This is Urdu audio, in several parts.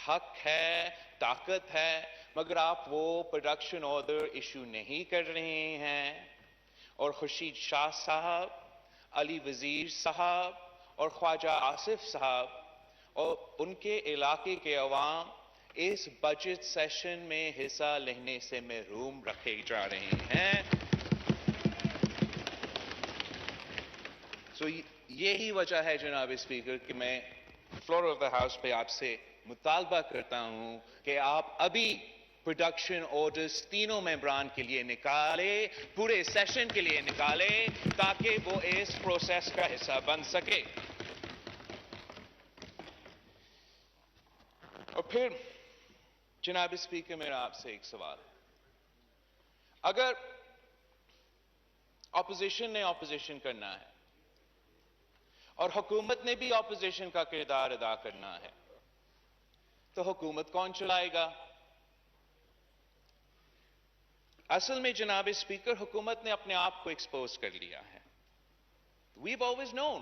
حق ہے، طاقت ہے، مگر آپ وہ پروڈکشن آرڈر ایشو نہیں کر رہے ہیں، اور خورشید شاہ صاحب، علی وزیر صاحب اور خواجہ آصف صاحب اور ان کے علاقے کے عوام اس بجٹ سیشن میں حصہ لینے سے محروم رکھے جا رہے ہیں۔ یہی وجہ ہے جناب اسپیکر کہ میں فلور آف دا ہاؤس پہ آپ سے مطالبہ کرتا ہوں کہ آپ ابھی پروڈکشن آرڈرز تینوں ممبران کے لیے نکالے، پورے سیشن کے لیے نکالے، تاکہ وہ اس پروسیس کا حصہ بن سکے۔ اور پھر جناب اسپیکر میرا آپ سے ایک سوال ہے، اگر اپوزیشن نے اپوزیشن کرنا ہے اور حکومت نے بھی اپوزیشن کا کردار ادا کرنا ہے تو حکومت کون چلائے گا؟ اصل میں جناب اسپیکر حکومت نے اپنے آپ کو ایکسپوز کر لیا ہے۔ We've always known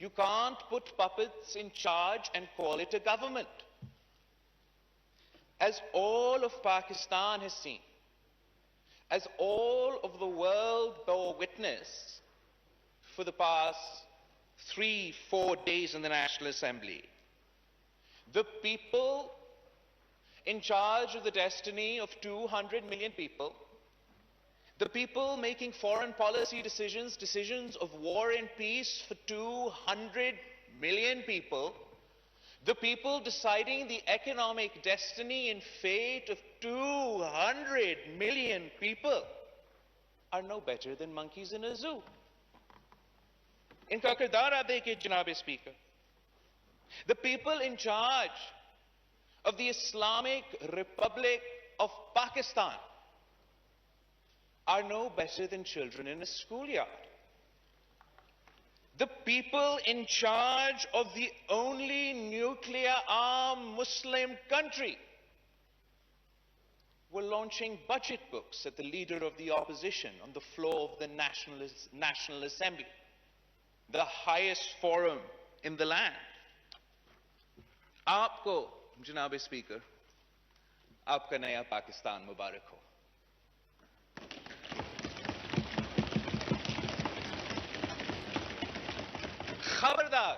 you can't put puppets in charge and call it a government. As all of Pakistan has seen, as all of the world bore witness for the past 3-4 days in the National Assembly, the people in charge of the destiny of 200 million people, the people making foreign policy decisions of war and peace for 200 million people, the people deciding the economic destiny and fate of 200 million people are no better than monkeys in a zoo. ان کا کردار آپ دیکھیں جناب speaker. The people in charge of the Islamic Republic of Pakistan are no better than children in a schoolyard. The people in charge of the only nuclear-armed Muslim country were launching budget books at the leader of the opposition on the floor of the National Assembly, the highest forum in the land. آپ کو جناب اسپیکر آپ کا نیا پاکستان مبارک ہو۔ خبردار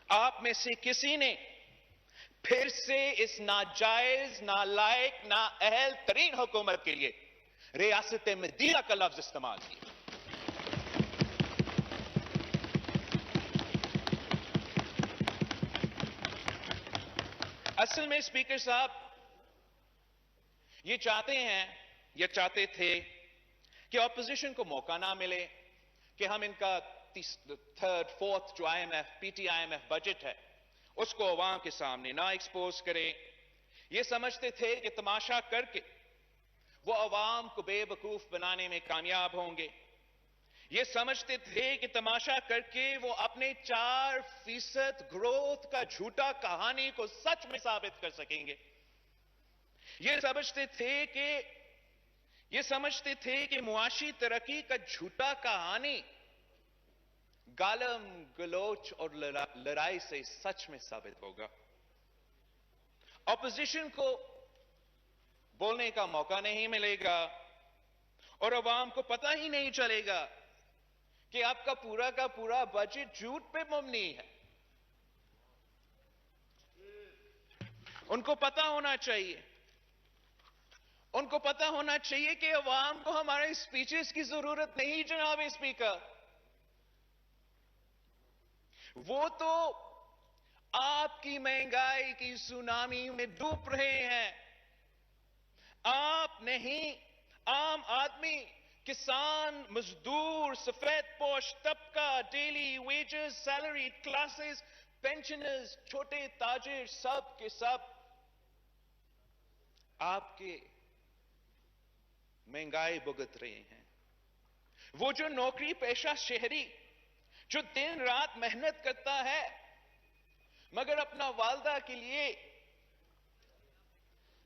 آپ میں سے کسی نے پھر سے اس ناجائز، نالائق، نااہل ترین حکومت کے لیے ریاست مدینہ کا لفظ استعمال کیا۔ اصل میں اسپیکر صاحب یہ چاہتے ہیں یا چاہتے تھے کہ اپوزیشن کو موقع نہ ملے کہ ہم ان کا تھرڈ فورتھ جو P T I M F budget ہے اس کو عوام کے سامنے نہ ایکسپوز کرے۔ یہ سمجھتے تھے کہ تماشا کر کے وہ عوام کو بے وقوف بنانے میں کامیاب ہوں گے۔ یہ سمجھتے تھے کہ تماشا کر کے وہ اپنے 4% گروتھ کا جھوٹا کہانی کو سچ میں ثابت کر سکیں گے۔ یہ سمجھتے تھے کہ معاشی ترقی کا جھوٹا کہانی گالم گلوچ اور لڑائی سے سچ میں ثابت ہوگا۔ اپوزیشن کو بولنے کا موقع نہیں ملے گا اور عوام کو پتہ ہی نہیں چلے گا کہ آپ کا پورا بجٹ جھوٹ پہ مبنی ہے۔ ان کو پتہ ہونا چاہیے کہ عوام کو ہمارے اسپیچز کی ضرورت نہیں جناب اسپیکر۔ وہ تو آپ کی مہنگائی کی سونامی میں ڈوب رہے ہیں۔ آپ نہیں، عام آدمی، کسان، مزدور، سفید پوش طبقہ، daily wages, salary classes, pensioners, چھوٹے تاجر، سب کے سب آپ کے مہنگائی بھگت رہے ہیں۔ وہ جو نوکری پیشہ شہری جو دن رات محنت کرتا ہے مگر اپنا والدہ کے لیے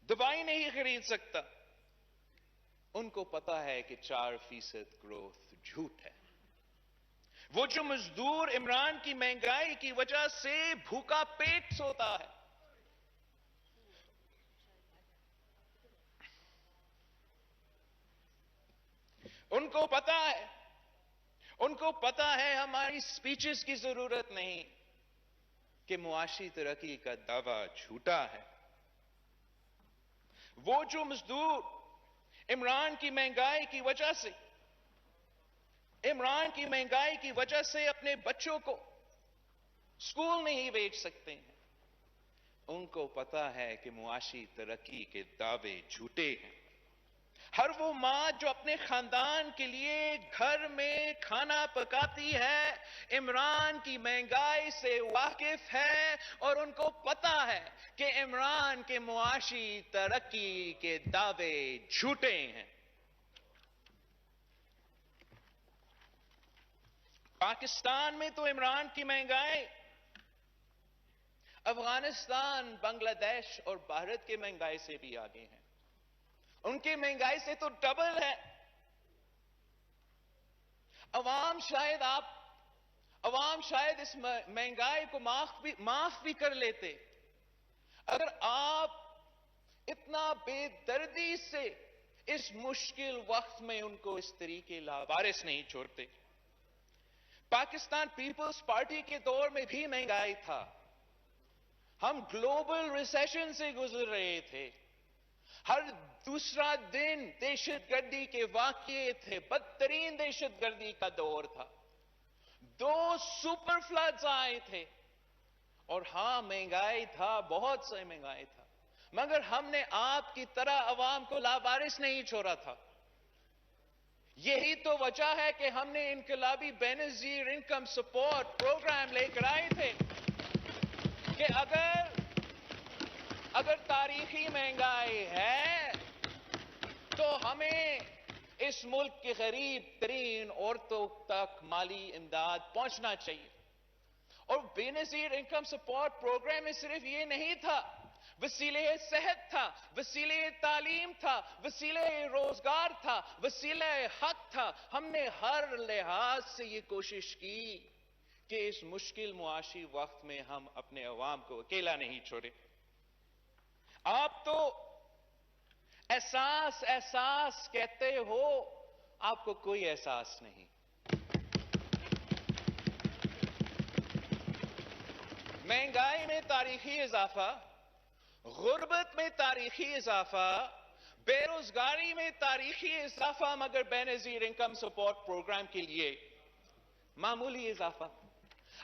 دوائی نہیں خرید سکتا، ان کو پتا ہے کہ 4% گروتھ جھوٹ ہے۔ وہ جو مزدور عمران کی مہنگائی کی وجہ سے بھوکا پیٹ سوتا ہے، ان کو پتا ہے ہماری سپیچز کی ضرورت نہیں کہ معاشی ترقی کا دعویٰ جھوٹا ہے۔ وہ جو مزدور عمران کی مہنگائی کی وجہ سے اپنے بچوں کو اسکول نہیں بھیج سکتے ہیں، ان کو پتا ہے کہ معاشی ترقی کے دعوے جھوٹے ہیں۔ ہر وہ ماں جو اپنے خاندان کے لیے گھر میں کھانا پکاتی ہے، عمران کی مہنگائی سے واقف ہے اور ان کو پتا ہے کہ عمران کے معاشی ترقی کے دعوے جھوٹے ہیں۔ پاکستان میں تو عمران کی مہنگائی افغانستان، بنگلہ دیش اور بھارت کی مہنگائی سے بھی آگے ہیں۔ ان کی مہنگائی سے تو ڈبل ہے۔ عوام شاید اس مہنگائی کو معاف بھی کر لیتے اگر آپ اتنا بے دردی سے اس مشکل وقت میں ان کو اس طریقے لاوارث نہیں چھوڑتے۔ پاکستان پیپلز پارٹی کے دور میں بھی مہنگائی تھا، ہم گلوبل ریسیشن سے گزر رہے تھے، ہر دوسرا دن دہشت گردی کے واقعے تھے، بدترین دہشت گردی کا دور تھا، 2 سپر فلڈز آئے تھے، اور ہاں مہنگائی تھا، بہت سے مہنگائی تھا، مگر ہم نے آپ کی طرح عوام کو لاوارث نہیں چھوڑا تھا۔ یہی تو وجہ ہے کہ ہم نے انقلابی بے نظیر انکم سپورٹ پروگرام لے کر آئے تھے کہ اگر تاریخی مہنگائی ہے تو ہمیں اس ملک کے غریب ترین عورتوں تک مالی امداد پہنچنا چاہیے۔ اور بے نظیر انکم سپورٹ پروگرام میں صرف یہ نہیں تھا، وسیلے صحت تھا، وسیلے تعلیم تھا، وسیلے روزگار تھا، وسیلے حق تھا۔ ہم نے ہر لحاظ سے یہ کوشش کی کہ اس مشکل معاشی وقت میں ہم اپنے عوام کو اکیلا نہیں چھوڑے۔ آپ تو احساس کہتے ہو، آپ کو کوئی احساس نہیں۔ مہنگائی میں تاریخی اضافہ، غربت میں تاریخی اضافہ، بے روزگاری میں تاریخی اضافہ، مگر بے نظیر انکم سپورٹ پروگرام کے لیے معمولی اضافہ۔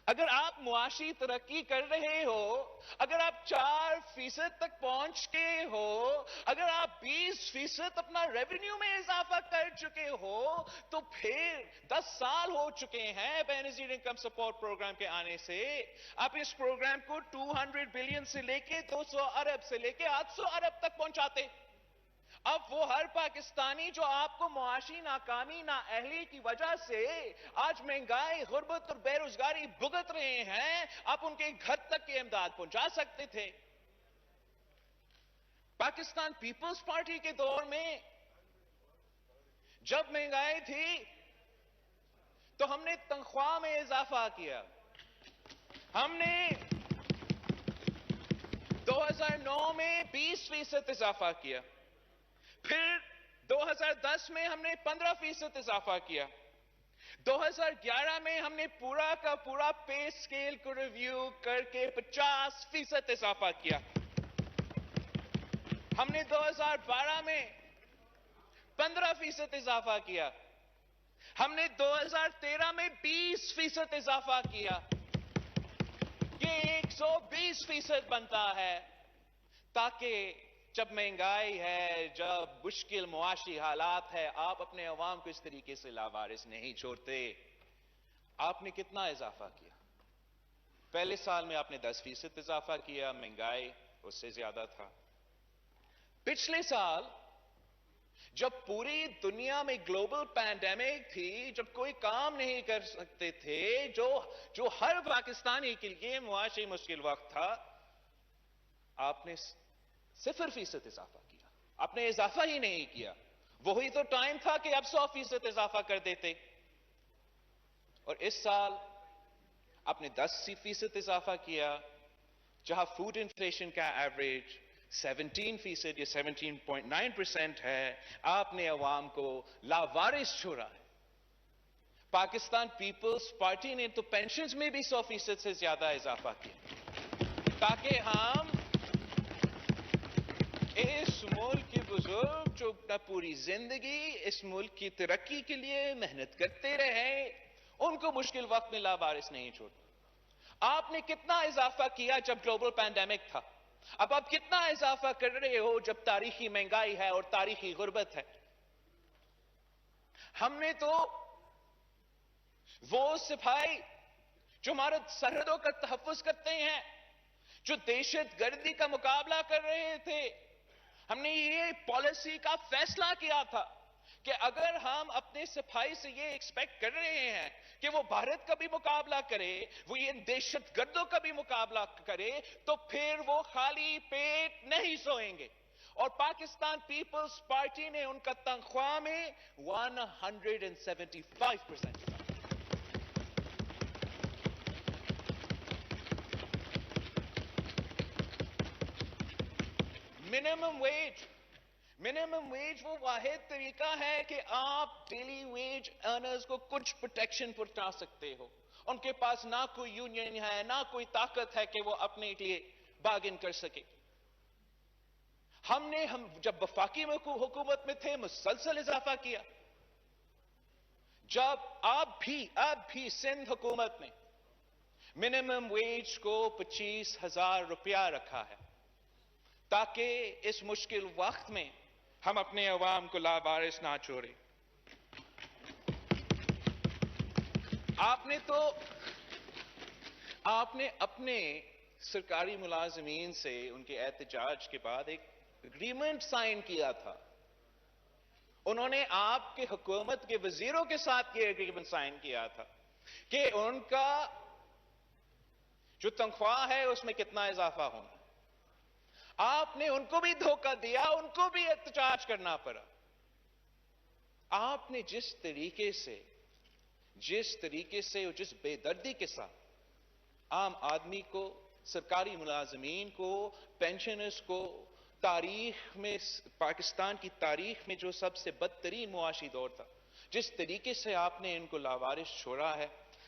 اگر آپ معاشی ترقی کر رہے ہو، اگر آپ 4% تک پہنچ کے ہو، اگر آپ 20% اپنا ریونیو میں اضافہ کر چکے ہو، تو پھر 10 سال ہو چکے ہیں بے نظیر انکم سپورٹ پروگرام کے آنے سے۔ آپ اس پروگرام کو 200 بلین سے لے کے 200 ارب سے لے کے 800 ارب تک پہنچاتے۔ اب وہ ہر پاکستانی جو آپ کو معاشی ناکامی نااہلی کی وجہ سے آج مہنگائی، غربت اور بے روزگاری بھگت رہے ہیں، آپ ان کے گھر تک کی امداد پہنچا سکتے تھے۔ پاکستان پیپلز پارٹی کے دور میں جب مہنگائی تھی تو ہم نے تنخواہ میں اضافہ کیا۔ ہم نے 2009 میں 20% اضافہ کیا، پھر 2010 میں ہم نے 15% اضافہ کیا، 2011 میں ہم نے پورا کا پورا پے سکیل کو ریویو کر کے 50% اضافہ کیا، ہم نے 2012 میں 15% اضافہ کیا، ہم نے 2013 میں 20% اضافہ کیا، یہ 120% بنتا ہے، تاکہ جب مہنگائی ہے، جب مشکل معاشی حالات ہے، آپ اپنے عوام کو اس طریقے سے لاوارث نہیں چھوڑتے۔ آپ نے کتنا اضافہ کیا؟ پہلے سال میں آپ نے 10% اضافہ کیا، مہنگائی اس سے زیادہ تھا۔ پچھلے سال جب پوری دنیا میں گلوبل پینڈیمک تھی، جب کوئی کام نہیں کر سکتے تھے، جو ہر پاکستانی کے لیے معاشی مشکل وقت تھا، آپ نے 0% اضافہ کیا۔ آپ نے اضافہ ہی نہیں کیا۔ وہی تو ٹائم تھا کہ اب 100% اضافہ کر دیتے۔ اور اس سال آپ نے 10% اضافہ کیا، جہاں فوڈ انفلیشن کا ایوریج 17% یا 17.9% ہے، آپ نے عوام کو لاوارث چھوڑا ہے۔ پاکستان پیپلز پارٹی نے تو پینشنز میں بھی 100% سے زیادہ اضافہ کیا، تاکہ ہم اس ملک کے بزرگ جو اپنا پوری زندگی اس ملک کی ترقی کے لیے محنت کرتے رہے، ان کو مشکل وقت میں لاوارث نہیں چھوڑا۔ آپ نے کتنا اضافہ کیا جب گلوبل پینڈیمک تھا، اب آپ کتنا اضافہ کر رہے ہو جب تاریخی مہنگائی ہے اور تاریخی غربت ہے؟ ہم نے تو وہ سپاہی جو ہمارے سرحدوں کا تحفظ کرتے ہیں، جو دہشت گردی کا مقابلہ کر رہے تھے، ہم نے یہ پالیسی کا فیصلہ کیا تھا کہ اگر ہم اپنے سپاہی سے یہ ایکسپیکٹ کر رہے ہیں کہ وہ بھارت کا بھی مقابلہ کرے، وہ یہ دہشت گردوں کا بھی مقابلہ کرے، تو پھر وہ خالی پیٹ نہیں سوئیں گے۔ اور پاکستان پیپلز پارٹی نے ان کا تنخواہ میں 175%۔ منیمم ویج وہ واحد طریقہ ہے کہ آپ ڈیلی ویج ارنرز کو کچھ پروٹیکشن پہنچا سکتے ہو۔ ان کے پاس نہ کوئی یونین ہے، نہ کوئی طاقت ہے کہ وہ اپنے لیے بارگن کر سکے۔ ہم جب وفاقی حکومت میں تھے مسلسل اضافہ کیا۔ جب اب بھی سندھ حکومت میں منیمم ویج کو 25,000 روپیہ رکھا ہے، تاکہ اس مشکل وقت میں ہم اپنے عوام کو لاوارث نہ چھوڑیں۔ آپ نے اپنے سرکاری ملازمین سے ان کے احتجاج کے بعد ایک اگریمنٹ سائن کیا تھا۔ انہوں نے آپ کے حکومت کے وزیروں کے ساتھ یہ اگریمنٹ سائن کیا تھا کہ ان کا جو تنخواہ ہے اس میں کتنا اضافہ ہونا۔ آپ نے ان کو بھی دھوکہ دیا، ان کو بھی احتجاج کرنا پڑا۔ آپ نے جس طریقے سے اور جس بے دردی کے ساتھ عام آدمی کو، سرکاری ملازمین کو، پینشنرز کو، پاکستان کی تاریخ میں جو سب سے بدترین معاشی دور تھا، جس طریقے سے آپ نے ان کو لاوارث چھوڑا ہے،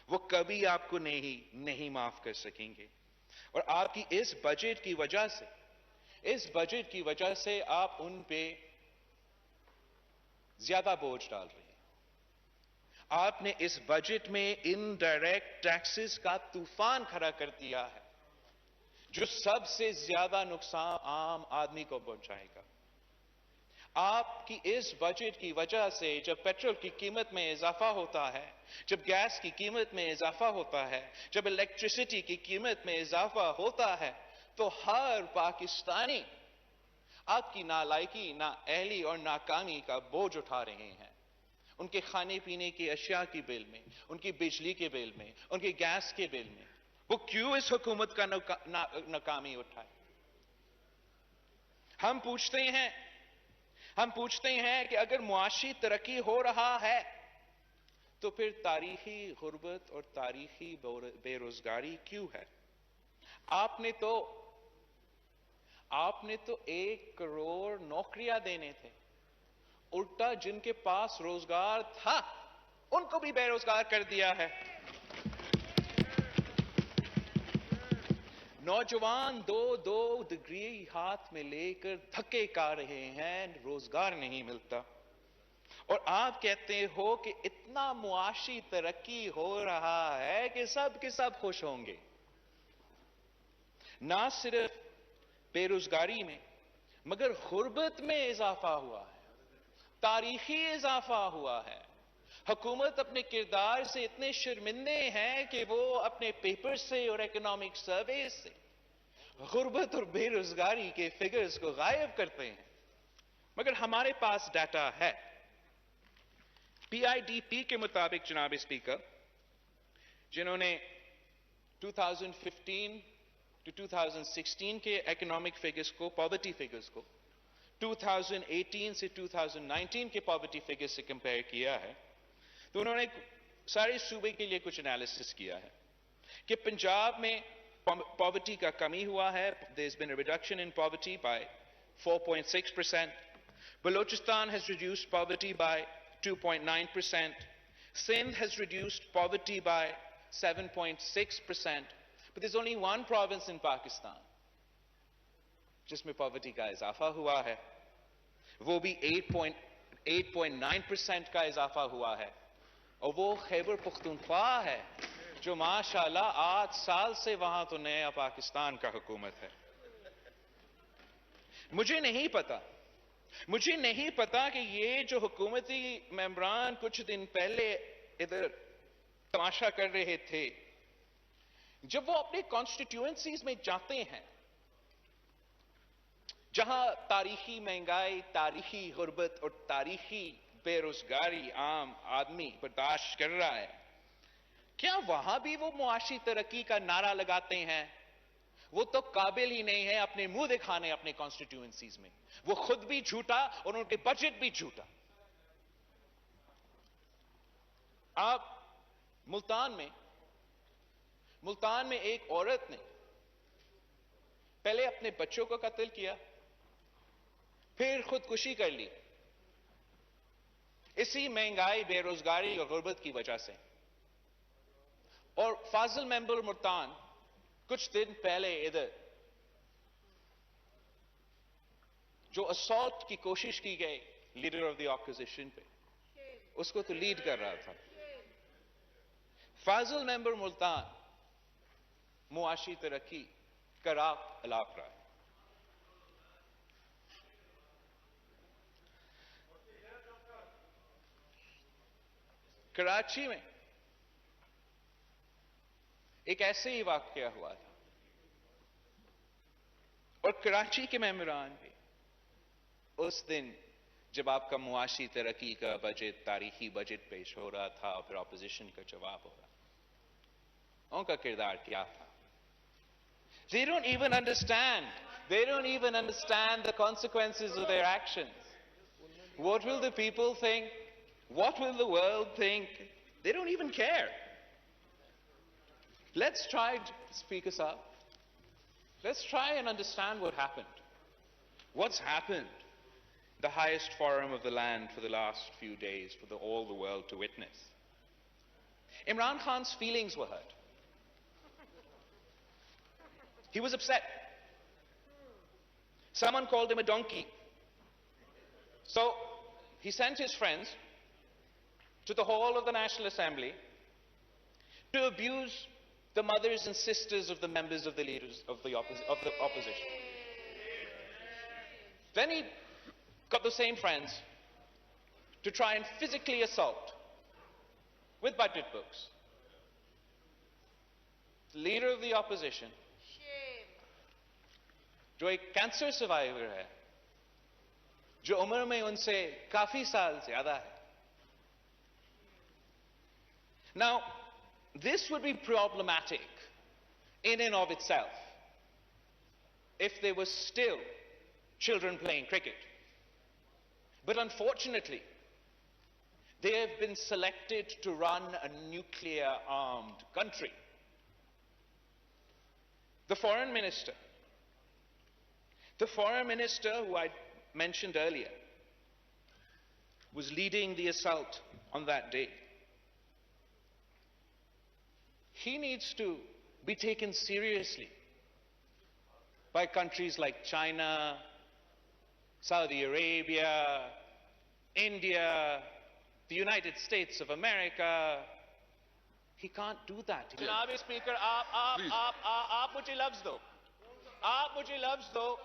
وہ کبھی آپ کو نہیں معاف کر سکیں گے۔ اور آپ کی اس بجٹ کی وجہ سے آپ ان پہ زیادہ بوجھ ڈال رہے ہیں۔ آپ نے اس بجٹ میں انڈائریکٹ ٹیکسز کا طوفان کھڑا کر دیا ہے، جو سب سے زیادہ نقصان عام آدمی کو پہنچائے گا۔ آپ کی اس بجٹ کی وجہ سے جب پیٹرول کی قیمت میں اضافہ ہوتا ہے، جب گیس کی قیمت میں اضافہ ہوتا ہے، جب الیکٹریسٹی کی قیمت میں اضافہ ہوتا ہے، تو ہر پاکستانی آپ کی نالائکی، نااہلی اور ناکامی کا بوجھ اٹھا رہے ہیں۔ ان کے کھانے پینے کی اشیاء کی بل میں، ان کی بجلی کے بل میں، ان کے گیس کے بل میں، وہ کیوں اس حکومت کا ناکامی اٹھائے؟ ہم پوچھتے ہیں کہ اگر معاشی ترقی ہو رہا ہے تو پھر تاریخی غربت اور تاریخی بے روزگاری کیوں ہے؟ آپ نے تو 1 کروڑ نوکریاں دینے تھے، الٹا جن کے پاس روزگار تھا ان کو بھی بے روزگار کر دیا ہے۔ نوجوان 2 ڈگری ہاتھ میں لے کر دھکے کھا رہے ہیں، روزگار نہیں ملتا، اور آپ کہتے ہو کہ اتنا معاشی ترقی ہو رہا ہے کہ سب کے سب خوش ہوں گے۔ نہ صرف بے روزگاری میں مگر غربت میں اضافہ ہوا ہے، تاریخی اضافہ ہوا ہے۔ حکومت اپنے کردار سے اتنے شرمندے ہیں کہ وہ اپنے پیپر سے اور اکنامک سروے سے غربت اور بے روزگاری کے فگرز کو غائب کرتے ہیں، مگر ہمارے پاس ڈیٹا ہے۔ پی آئی ڈی پی کے مطابق جناب اسپیکر، جنہوں نے 2015 to 2016 کے اکنامک فگرز کو، پاورٹی فگرز کو 2018 سے 2019 کے پاورٹی فگرز سے کمپیئر کیا ہے، تو انہوں نے سارے صوبے کے لیے کچھ انالیسس کیا ہے کہ پنجاب میں پاورٹی کا کمی ہوا ہے. There's been a reduction in poverty by 4.6%. Balochistan has reduced poverty by 2.9%. Sindh has reduced poverty by 7.6%. But there's only one province in Pakistan جس میں پاورٹی کا اضافہ ہوا ہے. وہ بھی 8.9% کا اضافہ ہوا ہے, اور وہ خیبر پختونخوا ہے جو ماشاءاللہ 8 سال سے وہاں تو نیا پاکستان کا حکومت ہے. مجھے نہیں پتا کہ یہ جو حکومتی ممبران کچھ دن پہلے ادھر تماشا کر رہے تھے, جب وہ اپنے کانسٹیٹیوئنسیز میں جاتے ہیں جہاں تاریخی مہنگائی, تاریخی غربت اور تاریخی بے روزگاری عام آدمی برداشت کر رہا ہے, کیا وہاں بھی وہ معاشی ترقی کا نعرہ لگاتے ہیں؟ وہ تو قابل ہی نہیں ہے اپنے منہ دکھانے اپنے کانسٹیٹیوئنسیز میں. وہ خود بھی جھوٹا اور ان کے بجٹ بھی جھوٹا. آپ ملتان میں ایک عورت نے پہلے اپنے بچوں کو قتل کیا, پھر خودکشی کر لی اسی مہنگائی, بے روزگاری اور غربت کی وجہ سے. اور فاضل ممبر ملتان کچھ دن پہلے ادھر جو اسالٹ کی کوشش کی گئی لیڈر آف دی اپوزیشن پہ, اس کو تو لیڈ کر رہا تھا. فاضل ممبر ملتان معاشی ترقی کا راہ الاپ رہا ہے. کراچی میں ایک ایسے ہی واقعہ ہوا تھا, اور کراچی کے ممبران بھی اس دن جب آپ کا معاشی ترقی کا بجٹ, تاریخی بجٹ پیش ہو رہا تھا اور پھر اپوزیشن کا جواب ہو رہا تھا, ان کا کردار کیا تھا؟ They don't even understand the consequences of their actions. What will the people think? What will the world think? They don't even care. Let's try to speak us up. Let's try and understand what happened. What's happened? The highest forum of the land for the last few days for all the world to witness. Imran Khan's feelings were hurt. He was upset. Someone called him a donkey. So he sent his friends to the hall of the National Assembly to abuse the mothers and sisters of the members of the leaders of the opposition. Then he got the same friends to try and physically assault with budget books the leader of the opposition, جو ایک کینسر سروائیور ہے, جو عمر میں ان سے کافی سال زیادہ ہے. Now, this would be problematic in and of itself if there were still children playing cricket. But unfortunately, they have been selected to run a nuclear-armed country. The foreign minister who I mentioned earlier was leading the assault on that day. He needs to be taken seriously by countries like China, Saudi Arabia, India, the United States of America. He can't do that. جناب اسپیکر, آپ مجھے لفظ دو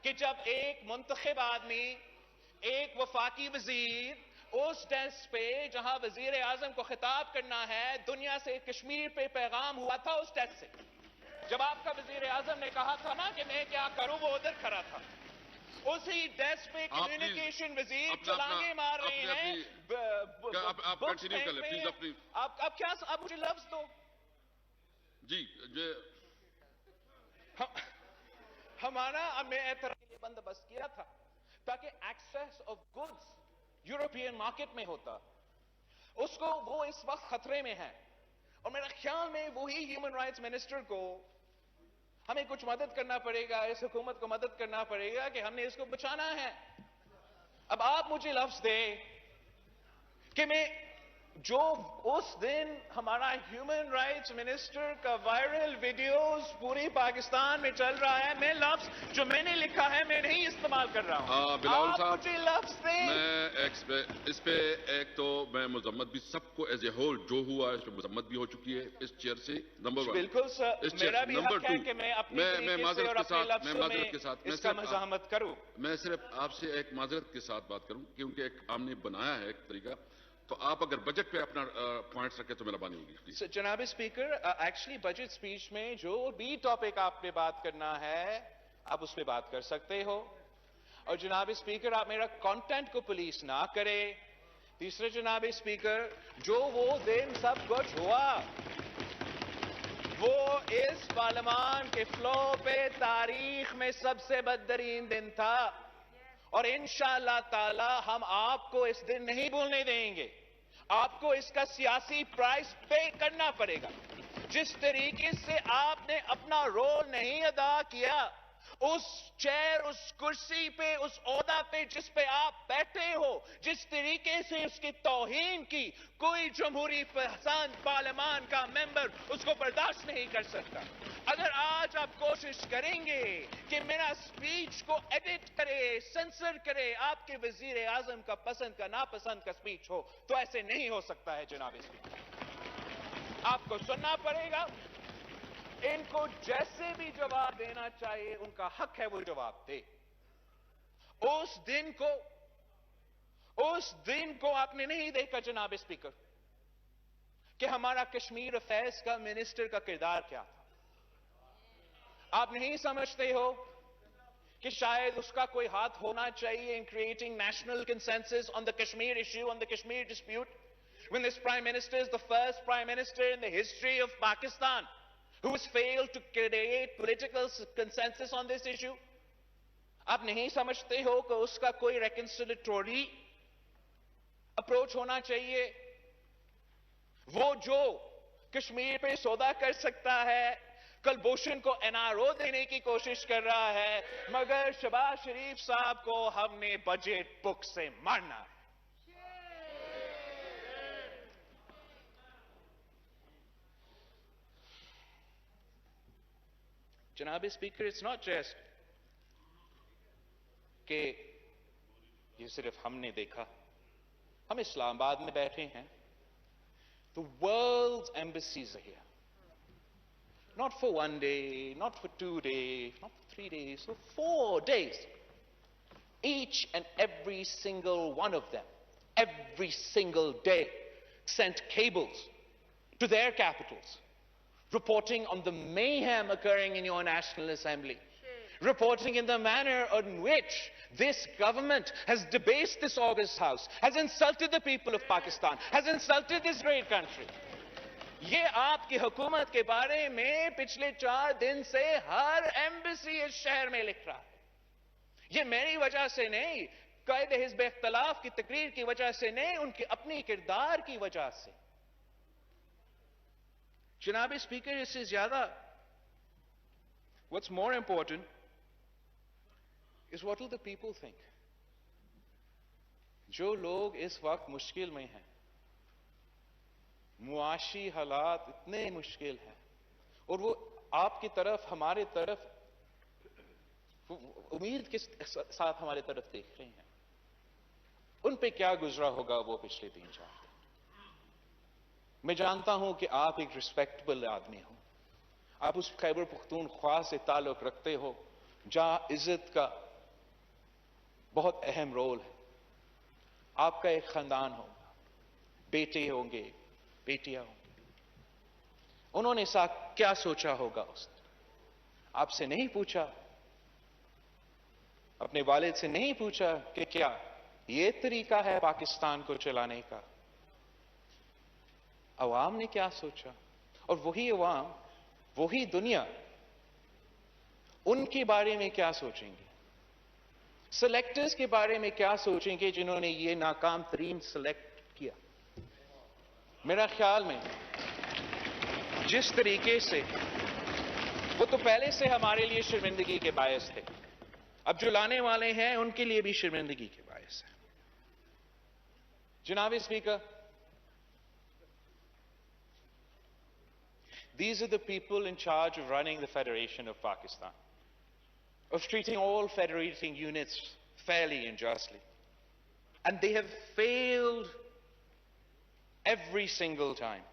کہ جب ایک منتخب آدمی, ایک وفاقی وزیر اس ڈیسک پہ جہاں وزیر اعظم کو خطاب کرنا ہے, دنیا سے کشمیر پہ پیغام ہوا تھا اس ڈیسک سے. جب آپ کا وزیر اعظم نے کہا تھا نا کہ میں کیا کروں, وہ ادھر کھڑا تھا. اسی ڈیسک پہ کمیونیکیشن وزیر چھلانگیں مار رہے ہیں. آپ کنٹینیو کر لیں پلیز اپنی. آپ کیا, آپ مجھے لفظ دو. جی ہمارا میں اعتراض بندوبست کیا تھا تاکہ access of goods European market میں ہوتا, اس کو وہ اس وقت خطرے میں ہے. اور میرا خیال میں وہی ہیومن رائٹس منسٹر کو ہمیں کچھ مدد کرنا پڑے گا, اس حکومت کو مدد کرنا پڑے گا کہ ہم نے اس کو بچانا ہے. اب آپ مجھے لفظ دیں کہ میں جو اس دن ہمارا ہیومن رائٹس منسٹر کا وائرل ویڈیوز پوری پاکستان میں چل رہا ہے, میں لفظ جو میں نے لکھا ہے میں نہیں استعمال کر رہا ہوں. بلاول آپ صاحب, مجھے لفظ دیں. میں اس پہ ایک تو میں مذمت بھی سب کو ایز اے ہول جو ہوا اس پہ مذمت بھی ہو چکی ہے اس چیئر سے. نمبر 1 بالکل سر, میرا بھی حق ہے کہ میں اپنی طریقے سے اور اپنے لفظوں میں اس کا مزاحمت کروں. میں صرف آپ سے ایک معذرت کے ساتھ بات کروں کیونکہ ایک ہم نے بنایا ہے ایک طریقہ, تو آپ اگر بجٹ پہ اپنا پوائنٹس رکھیں تو مہربانی ہوگی. جناب اسپیکر, ایکچولی بجٹ سپیچ میں جو بھی ٹاپک آپ نے بات کرنا ہے آپ اس پہ بات کر سکتے ہو. اور جناب اسپیکر, آپ میرا کانٹینٹ کو پولیس نہ کرے. تیسرے جناب اسپیکر, جو وہ دن سب کچھ ہوا وہ اس پارلیمان کے فلو پہ تاریخ میں سب سے بدترین دن تھا, اور انشاءاللہ تعالی ہم آپ کو اس دن نہیں بھولنے دیں گے. آپ کو اس کا سیاسی پرائس پے کرنا پڑے گا. جس طریقے سے آپ نے اپنا رول نہیں ادا کیا, اس چیئر, اس کرسی پہ, اس عہدہ پہ جس پہ آپ بیٹھے ہو, جس طریقے سے اس کی توہین کی, کوئی جمہوری پسند پارلیمان کا ممبر اس کو برداشت نہیں کر سکتا. اگر آج آپ کوشش کریں گے کہ میرا سپیچ کو ایڈٹ کرے, سینسر کرے, آپ کے وزیر اعظم کا پسند کا ناپسند کا سپیچ ہو, تو ایسے نہیں ہو سکتا ہے جناب اسپیکر. آپ کو سننا پڑے گا. ان کو جیسے بھی جواب دینا چاہیے ان کا حق ہے وہ جواب دے. اس دن کو آپ نے نہیں دیکھا جناب اسپیکر کہ ہمارا کشمیر افیئرز کا منسٹر کا کردار کیا تھا. آپ نہیں سمجھتے ہو کہ شاید اس کا کوئی ہاتھ ہونا چاہیے in creating national consensus on the Kashmir issue, on the Kashmir dispute, when this Prime Minister is the first Prime Minister in the history of Pakistan who has failed to create political consensus on this issue. آپ نہیں سمجھتے ہو کہ اس کا کوئی reconciliatory approach ہونا چاہیے. وہ جو کشمیر پہ سودا کر سکتا ہے, کلبھوشن کو NRO دینے کی کوشش کر رہا ہے, مگر شہباز شریف صاحب کو ہم نے بجٹ بک سے مارنا ہے. جناب اسپیکر, اٹس ناٹ جسٹ کہ یہ صرف ہم نے دیکھا. ہم اسلام آباد میں بیٹھے ہیں. The world's embassies are here. Not for 1 day, not for 2 days, not for 3 days, for 4 days. Each and every single one of them, every single day, sent cables to their capitals, reporting on the mayhem occurring in your National Assembly, reporting in the manner in which this government has debased this august house, has insulted the people of Pakistan, has insulted this great country. یہ آپ کی حکومت کے بارے میں پچھلے 4 دن سے ہر ایمبیسی اس شہر میں لکھ رہا ہے. یہ میری وجہ سے نہیں, قائد حزب اختلاف کی تقریر کی وجہ سے نہیں, ان کی اپنی کردار کی وجہ سے. جناب اسپیکر, اس سے زیادہ what's more important is what will the people think. جو لوگ اس وقت مشکل میں ہیں, معاشی حالات اتنے مشکل ہیں, اور وہ آپ کی طرف, ہمارے طرف امید کے ساتھ ہمارے طرف دیکھ رہے ہیں, ان پہ کیا گزرا ہوگا وہ پچھلے 3-4 دن. میں جانتا ہوں کہ آپ ایک ریسپیکٹبل آدمی ہو, آپ اس خیبر پختونخوا سے تعلق رکھتے ہو جہاں عزت کا بہت اہم رول ہے. آپ کا ایک خاندان ہوگا, بیٹے ہوں گے, بیٹیاں ہوں گی. انہوں نے کیا سوچا ہوگا اس دن؟ آپ سے نہیں پوچھا, اپنے والد سے نہیں پوچھا کہ کیا یہ طریقہ ہے پاکستان کو چلانے کا؟ عوام نے کیا سوچا؟ اور وہی عوام, وہی دنیا ان کے بارے میں کیا سوچیں گے؟ سلیکٹرز کے بارے میں کیا سوچیں گے جنہوں نے یہ ناکام ترین سلیکٹ کیا؟ میرا خیال میں جس طریقے سے وہ تو پہلے سے ہمارے لیے شرمندگی کے باعث تھے، اب جو لانے والے ہیں ان کے لیے بھی شرمندگی کے باعث ہے. جناب speaker, these are the people in charge of running the Federation of Pakistan, of treating all federating units fairly and justly. And they have failed every single time.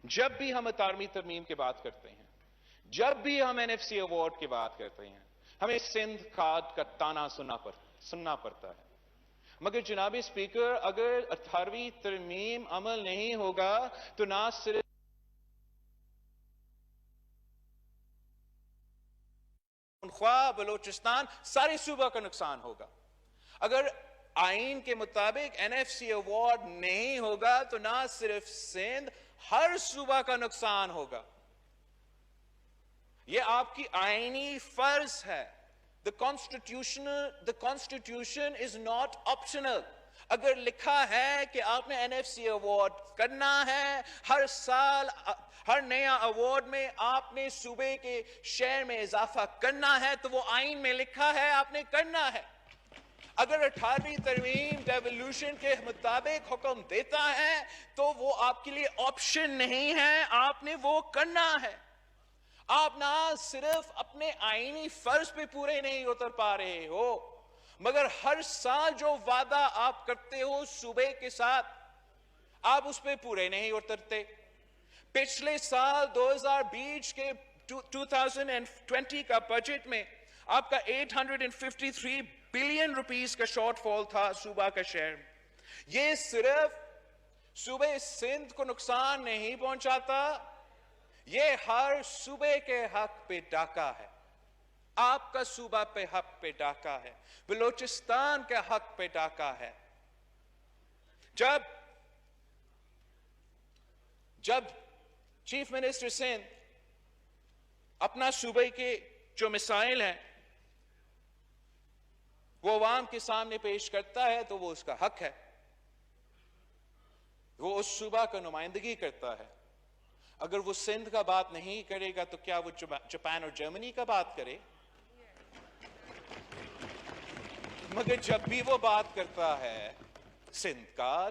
جب بھی ہم اطارمی ترمیم کی بات کرتے ہیں، جب بھی ہم این ایف سی ایوارڈ کی بات کرتے ہیں، ہمیں سندھ کھاد کا تانا سننا پڑتا ہے. مگر جناب اسپیکر، اگر 18ویں ترمیم عمل نہیں ہوگا تو نہ صرف خواہ بلوچستان سارے صوبہ کا نقصان ہوگا. اگر آئین کے مطابق این ایف سی ایوارڈ نہیں ہوگا تو نہ صرف سندھ، ہر صوبہ کا نقصان ہوگا. یہ آپ کی آئینی فرض ہے. The Constitution is not optional. اگر لکھا ہے کہ آپ نے این ایف سی ایوارڈ کرنا ہے، ہر سال ہر نیا ایوارڈ میں آپ نے صوبے کے شیئر میں اضافہ کرنا ہے تو وہ آئین میں لکھا ہے آپ نے کرنا ہے. اگر 18ویں ترمیم ڈیولیوشن کے مطابق حکم دیتا ہے تو وہ آپ کے لیے آپشن نہیں ہے، آپ نے وہ کرنا ہے. آپ نہ صرف اپنے آئینی فرض پہ پورے نہیں اتر پا رہے ہو، مگر ہر سال جو وعدہ آپ کرتے ہو صوبے کے ساتھ، آپ اس پہ پورے نہیں اترتے. پچھلے سال 2020 کے 2020 کا بجٹ میں آپ کا 853 بلین روپیز کا شارٹ فال تھا صوبہ کا شیئر. یہ صرف صوبے سندھ کو نقصان نہیں پہنچاتا، یہ ہر صوبے کے حق پہ ڈاکہ ہے. آپ کا صوبہ پہ حق پہ ڈاکہ ہے، بلوچستان کے حق پہ ڈاکہ ہے. جب چیف منسٹر سندھ اپنا صوبے کے جو مسائل ہیں وہ عوام کے سامنے پیش کرتا ہے تو وہ اس کا حق ہے، وہ اس صوبہ کا نمائندگی کرتا ہے. اگر وہ سندھ کا بات نہیں کرے گا تو کیا وہ جاپان اور جرمنی کا بات کرے؟ مگر جب بھی وہ بات کرتا ہے سندھ کا،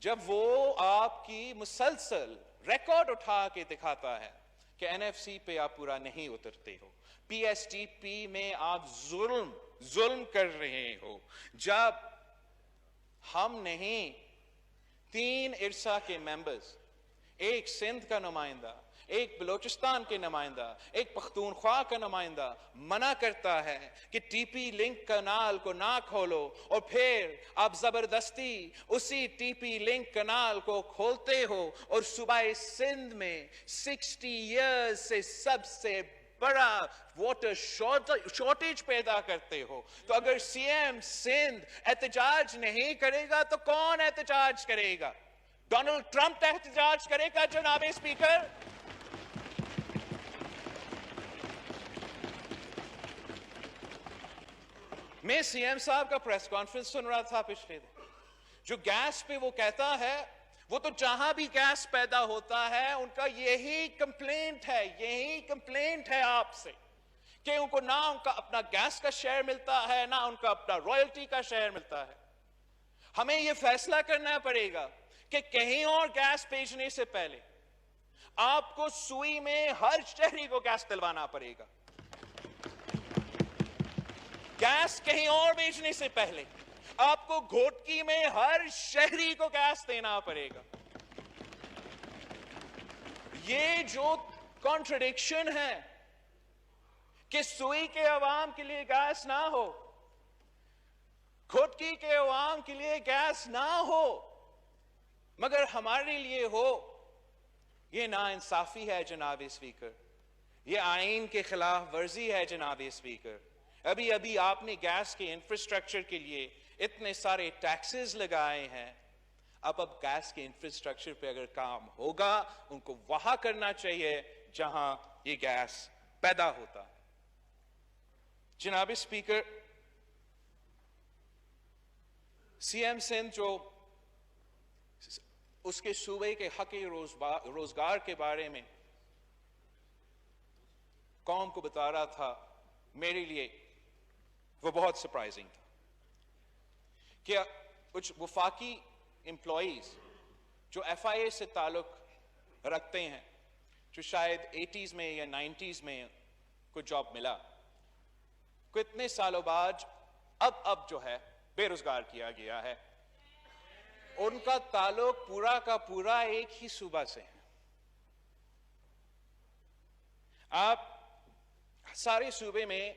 جب وہ آپ کی مسلسل ریکارڈ اٹھا کے دکھاتا ہے کہ این ایف سی پہ آپ پورا نہیں اترتے ہو، پی ایس ٹی پی میں آپ ظلم کر رہے ہو، جب ہم نہیں 3 ارسا کے ممبرز، ایک سندھ کا نمائندہ، ایک بلوچستان کے نمائندہ، ایک پختونخوا کا نمائندہ منع کرتا ہے کہ ٹی پی لنک کنال کو نہ کھولو، اور پھر آپ زبردستی اسی ٹی پی لنک کنال کو کھولتے ہو اور صوبہ سندھ میں 60 ایئرز سے سب سے بڑا واٹر شارٹیج پیدا کرتے ہو. تو اگر سی ایم سندھ احتجاج نہیں کرے گا تو کون احتجاج کرے گا؟ ڈونلڈ ٹرمپ احتجاج کرے گا جناب اسپیکر؟ میں سی ایم صاحب کا پریس کانفرنس سن رہا تھا پچھلے دن، جو گیس پہ وہ کہتا ہے، وہ تو جہاں بھی گیس پیدا ہوتا ہے ان کا یہی کمپلینٹ ہے آپ سے کہ ان کو نہ ان کا اپنا گیس کا شیئر ملتا ہے، نہ ان کا اپنا رائلٹی کا شیئر ملتا ہے. ہمیں یہ فیصلہ کرنا پڑے گا کہ کہیں اور گیس بھیجنے سے پہلے آپ کو سوئی میں ہر شہری کو گیس دلوانا پڑے گا. گیس کہیں اور بیچنے سے پہلے آپ کو گھوٹکی میں ہر شہری کو گیس دینا پڑے گا. یہ جو کانٹرڈکشن ہے کہ سوئی کے عوام کے لیے گیس نہ ہو، گھوٹکی کے عوام کے لیے گیس نہ ہو، مگر ہمارے لیے ہو، یہ ناانصافی ہے جناب اسپیکر. یہ آئین کے خلاف ورزی ہے جناب اسپیکر. ابھی آپ نے گیس کے انفراسٹرکچر کے لیے اتنے سارے ٹیکسز لگائے ہیں. اب گیس کے انفراسٹرکچر پہ اگر کام ہوگا ان کو وہاں کرنا چاہیے جہاں یہ گیس پیدا ہوتا ہے. جناب اسپیکر، سی ایم سندھ جو اس کے صوبے کے حق روزگار کے بارے میں قوم کو بتا رہا تھا، میرے لیے وہ بہت سرپرائزنگ تھا کہ کچھ وفاقی امپلائیز جو ایف آئی اے سے تعلق رکھتے ہیں، جو شاید 80s میں یا 90s میں کوئی جاب ملا، کو اتنے سالوں بعد اب جو ہے بے روزگار کیا گیا ہے، ان کا تعلق پورا کا پورا ایک ہی صوبہ سے ہے۔ آپ سارے صوبے میں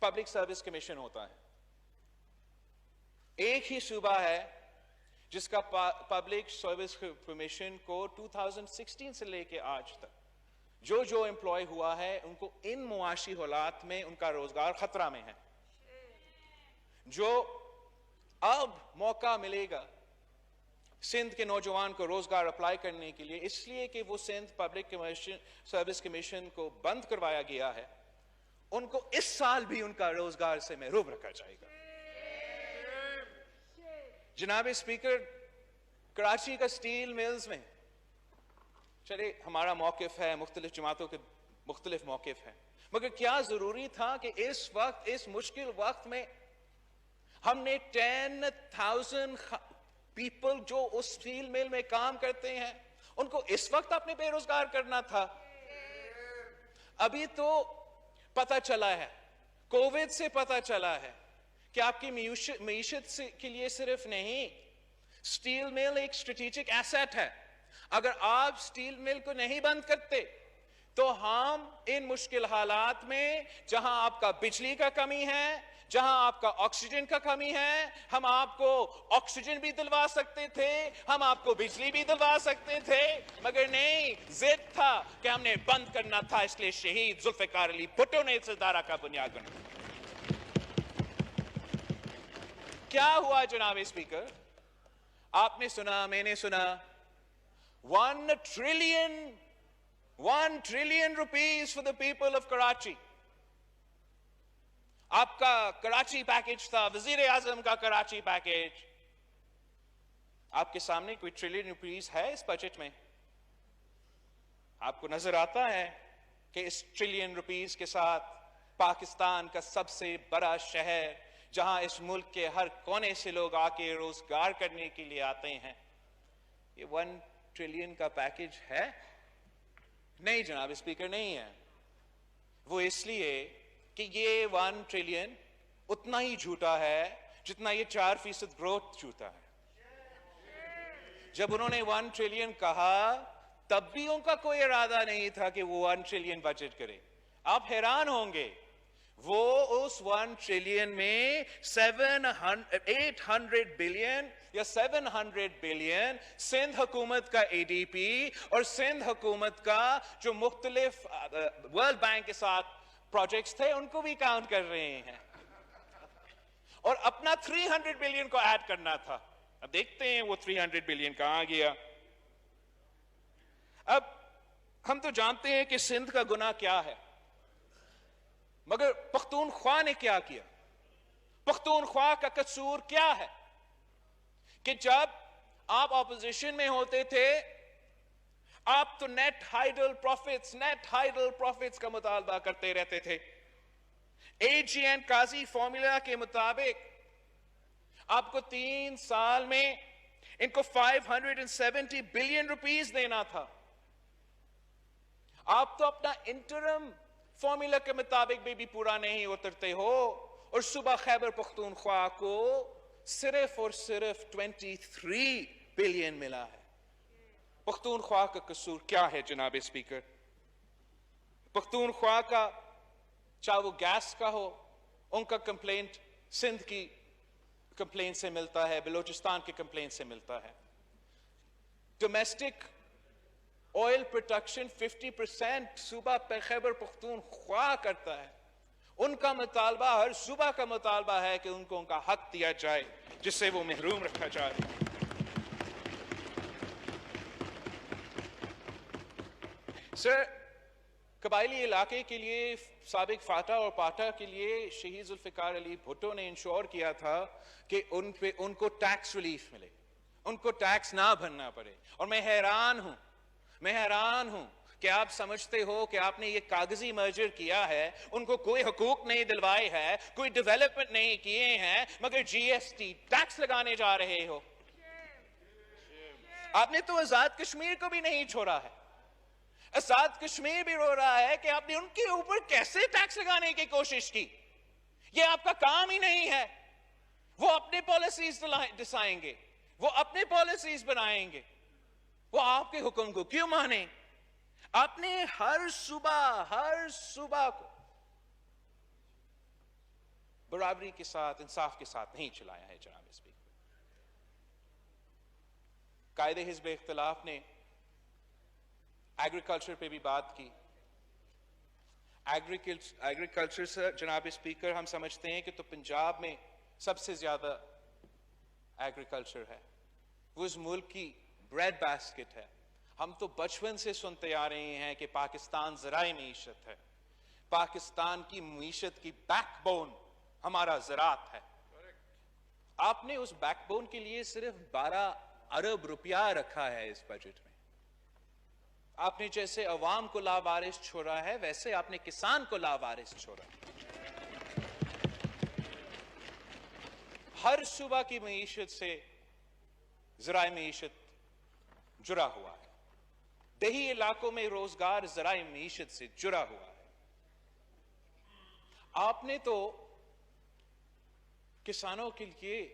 پبلک سروس کمیشن ہوتا ہے، ایک ہی صوبہ ہے جس کا پبلک سروس کمیشن کو 2016 سے لے کے آج تک جو امپلائی ہوا ہے، ان کو ان معاشی حالات میں ان کا روزگار خطرہ میں ہے۔ جو اب موقع ملے گا سندھ کے نوجوان کو روزگار اپلائی کرنے کے لیے، اس لیے کہ وہ سندھ پبلک سروس کمیشن کو بند کروایا گیا ہے، ان کو اس سال بھی ان کا روزگار سے محروم رکھا جائے گا۔ جناب اسپیکر، کراچی کا سٹیل ملز میں چلے ہمارا موقف ہے، مختلف جماعتوں کے مختلف موقف ہیں، مگر کیا ضروری تھا کہ اس وقت، اس مشکل وقت میں ہم نے 10,000 پیپل جو اس سٹیل مل میں کام کرتے ہیں، ان کو اس وقت اپنے بے روزگار کرنا تھا؟ ابھی تو پتہ چلا ہے، کووڈ سے پتہ چلا ہے کہ آپ کی معیشت کے لیے صرف نہیں، سٹیل مل ایک اسٹریٹجک ایسٹ ہے۔ اگر آپ سٹیل مل کو نہیں بند کرتے تو ہم ان مشکل حالات میں، جہاں آپ کا بجلی کا کمی ہے، جہاں آپ کا آکسیجن کا کمی ہے، ہم آپ کو آکسیجن بھی دلوا سکتے تھے، ہم آپ کو بجلی بھی دلوا سکتے تھے، مگر نہیں، ضد تھا کہ ہم نے بند کرنا تھا، اس لیے شہید ذوالفقار علی بھٹو نے اس ادارہ کا بنیاد بنایا۔ کیا ہوا جناب اسپیکر؟ آپ نے سنا، میں نے سنا، 1 trillion rupees for the people of Karachi۔ آپ کا کراچی پیکیج تھا، وزیر اعظم کا کراچی پیکیج۔ آپ کے سامنے کوئی ٹریلین روپیز ہے اس بجٹ میں؟ آپ کو نظر آتا ہے کہ اس ٹریلین روپیز کے ساتھ پاکستان کا سب سے بڑا شہر، جہاں اس ملک کے ہر کونے سے لوگ آ کے روزگار کرنے کے لیے آتے ہیں، یہ 1 ٹریلین کا پیکیج ہے؟ نہیں جناب اسپیکر، نہیں ہے۔ وہ اس لیے کہ یہ 1 ٹریلین اتنا ہی جھوٹا ہے جتنا یہ 4% گروتھ جھوٹا ہے۔ جب انہوں نے 1 ٹریلین کہا تب بھی ان کا کوئی ارادہ نہیں تھا کہ وہ 1 ٹریلین بجٹ کرے۔ آپ حیران ہوں گے، وہ اس 1 ٹریلین میں 800 بلین یا 700 بلین سندھ حکومت کا اے ڈی پی اور سندھ حکومت کا جو مختلف ورلڈ بینک کے ساتھ پروجیکٹس تھے ان کو بھی کاؤنٹ کر رہے ہیں، اور اپنا 300 بلین کو ایڈ کرنا تھا۔ اب دیکھتے ہیں وہ 300 بلین کہاں گیا۔ اب ہم تو جانتے ہیں کہ سندھ کا گناہ کیا ہے، مگر پختونخوا نے کیا کیا؟ پختونخوا کا قصور کیا ہے کہ جب آپ اپوزیشن میں ہوتے تھے، آپ تو نیٹ ہائیڈل پروفٹس کا مطالبہ کرتے رہتے تھے۔ اے جی این قاضی فارمولا کے مطابق آپ کو 3 سال میں ان کو 570 بلین روپیز دینا تھا۔ آپ تو اپنا انٹرم فارمولا کے مطابق بھی پورا نہیں اترتے ہو، اور صوبہ خیبر پختونخوا کو صرف اور صرف 23 بلین ملا ہے۔ پختونخوا کا قصور کیا ہے جناب اسپیکر؟ پختونخوا کا، چاہے وہ گیس کا ہو، ان کا کمپلینٹ سندھ کی کمپلینٹ سے ملتا ہے، بلوچستان کی کمپلینٹ سے ملتا ہے۔ ڈومیسٹک آئل پروڈکشن 50% صوبہ خیبر پختونخوا کرتا ہے۔ ان کا مطالبہ، ہر صوبہ کا مطالبہ ہے کہ ان کو ان کا حق دیا جائے جس سے وہ محروم رکھا جائے۔ سر، قبائلی علاقے کے لیے سابق فاٹا اور پاٹا کے لیے شہید ذوالفقار علی بھٹو نے انشور کیا تھا کہ ان کو ٹیکس ریلیف ملے، ان کو ٹیکس نہ بھرنا پڑے. اور میں حیران ہوں کہ آپ سمجھتے ہو کہ آپ نے یہ کاغذی مرجر کیا ہے, ان کو کوئی حقوق نہیں دلوائے ہے, کوئی ڈیولپمنٹ نہیں کیے ہیں, مگر جی ایس ٹی ٹیکس لگانے جا رہے ہو. آپ نے تو آزاد کشمیر کو بھی نہیں چھوڑا ہے. آزاد کشمیر بھی رو رہا ہے کہ آپ نے ان کے اوپر کیسے ٹیکس لگانے کی کوشش کی. یہ آپ کا کام ہی نہیں ہے. وہ اپنے پالیسیز دسائیں گے, وہ اپنے پالیسیز بنائیں گے, وہ آپ کے حکم کو کیوں مانیں. آپ نے ہر صوبہ کو برابری کے ساتھ, انصاف کے ساتھ نہیں چلایا ہے جناب اسپیکر. قائد حزب اختلاف نے ایگریکلچر پہ بھی بات کی. ایگریکلچر سے جناب اسپیکر ہم سمجھتے ہیں کہ تو پنجاب میں سب سے زیادہ ایگریکلچر ہے, وہ اس ملک کی بریڈ باسکٹ ہے. ہم تو بچپن سے سنتے آ رہے ہیں کہ پاکستان ذرائع معیشت ہے. پاکستان کی معیشت کی بیک بون ہمارا زراعت ہے. آپ نے اس بیک بون کے لیے صرف 12 ارب روپیہ رکھا ہے اس بجٹ میں. آپ نے جیسے عوام کو لاوارث چھوڑا ہے, ویسے آپ نے کسان کو لاوارث چھوڑا. ہر صوبہ کی معیشت سے ذرائع معیشت جڑا ہوا ہے. دیہی علاقوں میں روزگار ذرائع معیشت سے جڑا ہوا ہے. آپ نے تو کسانوں کے لیے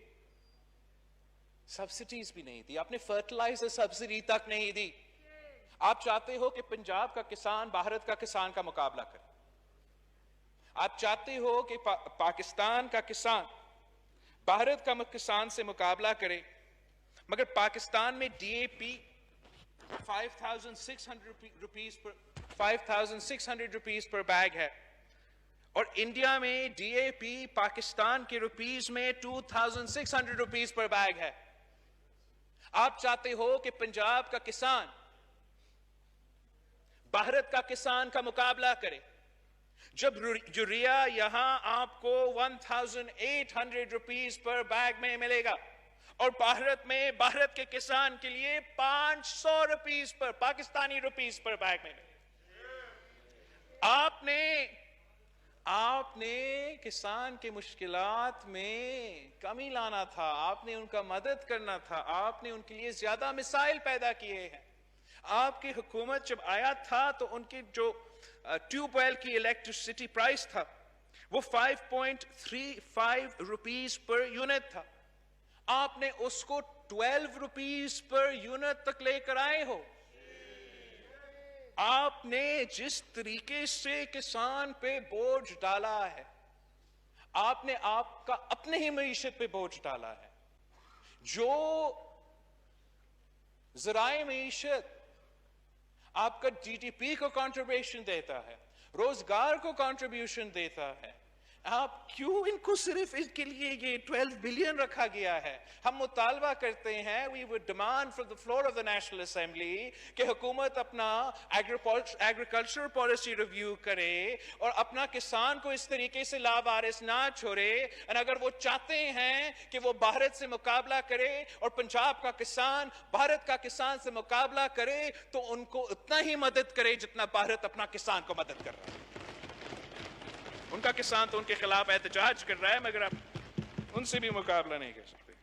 سبسڈیز بھی نہیں دی. آپ نے فرٹیلائزر سبسڈی تک نہیں دی. آپ چاہتے ہو کہ پنجاب کا کسان بھارت کا کسان کا مقابلہ کرے. آپ چاہتے ہو کہ پاکستان کا کسان بھارت کا کسان سے مقابلہ کرے, مگر پاکستان میں ڈی اے پی 5,600 روپیز پر بیگ ہے, اور انڈیا میں ڈی اے پی پاکستان کے روپیز میں 2,600 روپیز پر بیگ ہے. آپ چاہتے ہو کہ پنجاب کا کسان بھارت کا کسان کا مقابلہ کرے, جب یوریا یہاں آپ کو 1,800 روپیز پر بیگ میں ملے گا, اور بھارت میں بھارت کے کسان کے لیے 500 روپیز پر, پاکستانی روپیز پر بیگ میں ملے گا. آپ نے کسان کے مشکلات میں کمی لانا تھا, آپ نے ان کا مدد کرنا تھا, آپ نے ان کے لیے زیادہ مسائل پیدا کیے ہیں. آپ کی حکومت جب آیا تھا تو ان کی جو ٹیوب ویل کی الیکٹریسٹی پرائس تھا وہ 5.35 روپیز پر یونٹ تھا. آپ نے اس کو 12 روپیز پر یونٹ تک لے کر آئے ہو. آپ نے جس طریقے سے کسان پہ بوجھ ڈالا ہے, آپ نے آپ کا اپنے ہی معیشت پہ بوجھ ڈالا ہے. جو ذرائع معیشت آپ کا جی ڈی پی کو کنٹریبیوشن دیتا ہے, روزگار کو کنٹریبیوشن دیتا ہے, آپ کیوں ان کو صرف اس کے لیے یہ 12 بلین رکھا گیا ہے؟ ہم مطالبہ کرتے ہیں, we would demand from the floor of the National Assembly کہ حکومت اپنا ایگریکلچر پالیسی ریویو کرے اور اپنا کسان کو اس طریقے سے لاوارث نہ چھوڑے. اور اگر وہ چاہتے ہیں کہ وہ بھارت سے مقابلہ کرے اور پنجاب کا کسان بھارت کا کسان سے مقابلہ کرے, تو ان کو اتنا ہی مدد کرے جتنا بھارت اپنا کسان کو مدد کر رہا ہے. ان کا کسان تو ان کے خلاف احتجاج کر رہا ہے, مگر آپ ان سے بھی مقابلہ نہیں کر سکتے.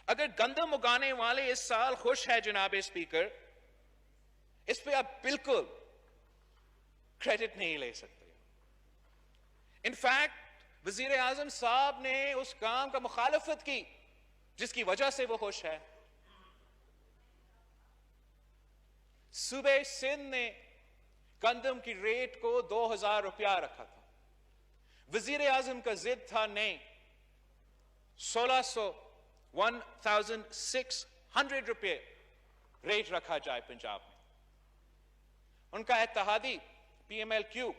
اگر گندم اگانے والے اس سال خوش ہے جناب اسپیکر, اس پہ آپ بالکل کریڈٹ نہیں لے سکتے. انفیکٹ وزیر اعظم صاحب نے اس کام کا مخالفت کی جس کی وجہ سے وہ خوش ہے. صوبہ سندھ نے گندم کی ریٹ کو 2,000 روپیہ رکھا تھا. وزیر اعظم کا ضد تھا نہیں, 1,600 روپے ریٹ رکھا جائے پنجاب میں. ان کا اتحادی پی ایم ایل کیو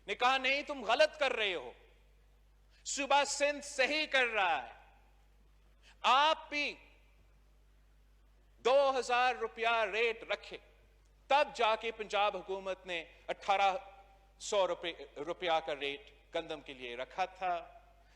نے کہا نہیں, تم غلط کر رہے ہو, صوبہ سندھ صحیح کر رہا ہے, آپ بھی 2,000 روپیہ ریٹ رکھے. تب جا کے پنجاب حکومت نے 1,800 روپیہ کا ریٹ گندم کے لیے رکھا تھا.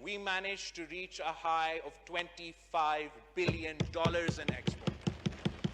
we managed to reach a high of $25 billion in export।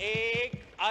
1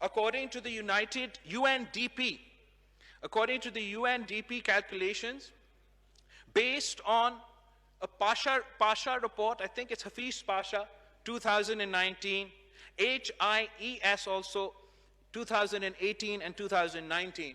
According to the UNDP calculations, based on a Pasha report, I think it's Hafiz Pasha, 2019, HIES also 2018 and 2019,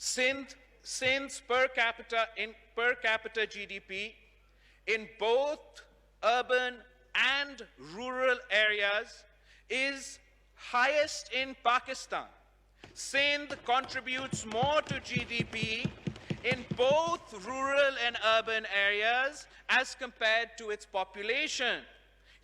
Sindh's per capita GDP in both urban and rural areas is highest in Pakistan. Sindh contributes more to GDP in both rural and urban areas as compared to its population.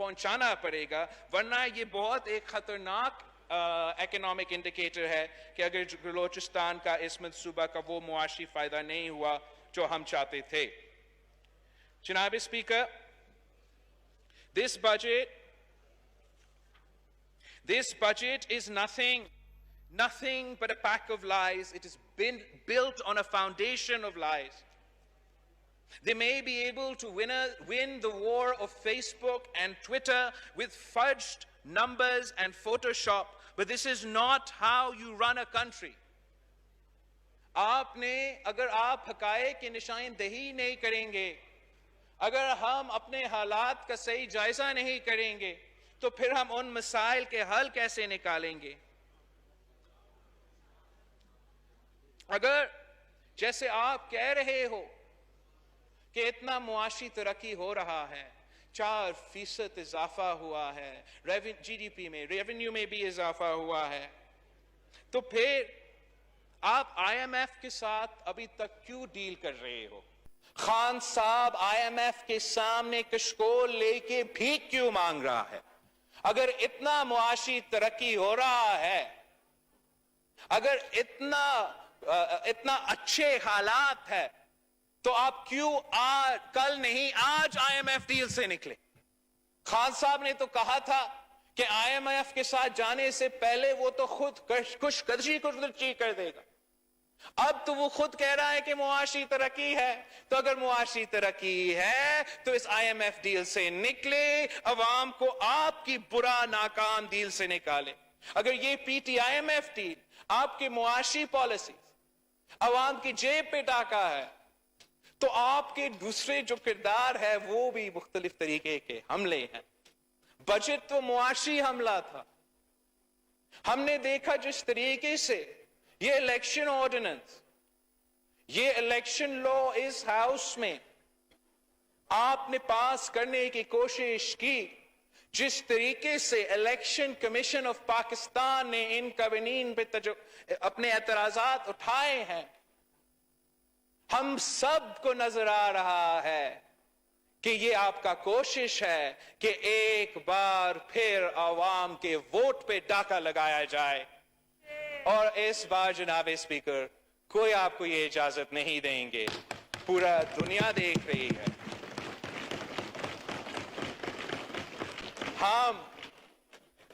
پہنچانا پڑے گا، ورنہ یہ بہت ایک خطرناک اکنامک انڈیکیٹر ہے کہ اگر بلوچستان کا اس منصوبہ کا وہ معاشی فائدہ نہیں ہوا جو ہم چاہتے تھے۔ جناب speaker, this budget is nothing but a pack of lies. It has been built on a foundation of lies. They may be able to win the war of Facebook and Twitter with fudged numbers and Photoshop, but this is not how you run a country. اگر آپ حقائق کی نشاندہی نہیں کریں گے، اگر ہم اپنے حالات کا صحیح جائزہ نہیں کریں گے، تو پھر ہم ان مسائل کے حل کیسے نکالیں گے؟ اگر جیسے آپ کہہ رہے ہو کہ اتنا معاشی ترقی ہو رہا ہے، 4% اضافہ ہوا ہے، جی ڈی پی میں، ریونیو میں بھی اضافہ ہوا ہے، تو پھر آپ آئی ایم ایف کے ساتھ ابھی تک کیوں ڈیل کر رہے ہو؟ خان صاحب آئی ایم ایف کے سامنے کشکول لے کے بھیک کیوں مانگ رہا ہے؟ اگر اتنا معاشی ترقی ہو رہا ہے، اگر اتنا اچھے حالات ہے، تو آپ کیوں کل نہیں آج آئی ایم ایف ڈیل سے نکلے؟ خان صاحب نے تو کہا تھا کہ آئی ایم ایف کے ساتھ جانے سے پہلے وہ تو خود کش قدشی کر دے گا۔ اب تو وہ خود کہہ رہا ہے کہ معاشی ترقی ہے، تو اگر معاشی ترقی ہے تو اس آئی ایم ایف ڈیل سے نکلے، عوام کو آپ کی برا ناکام ڈیل سے نکالے۔ اگر یہ P T I M F deal آپ کی معاشی پالیسی عوام کی جیب پہ ڈاکا ہے، تو آپ کے دوسرے جو کردار ہے وہ بھی مختلف طریقے کے حملے ہیں۔ بجٹ تو معاشی حملہ تھا۔ ہم نے دیکھا جس طریقے سے یہ الیکشن آرڈیننس، یہ الیکشن لا اس ہاؤس میں آپ نے پاس کرنے کی کوشش کی، جس طریقے سے الیکشن کمیشن آف پاکستان نے ان قوانین پہ اپنے اعتراضات اٹھائے ہیں، ہم سب کو نظر آ رہا ہے کہ یہ آپ کا کوشش ہے کہ ایک بار پھر عوام کے ووٹ پہ ڈاکہ لگایا جائے، اور اس بار جناب اسپیکر کوئی آپ کو یہ اجازت نہیں دیں گے۔ پورا دنیا دیکھ رہی ہے۔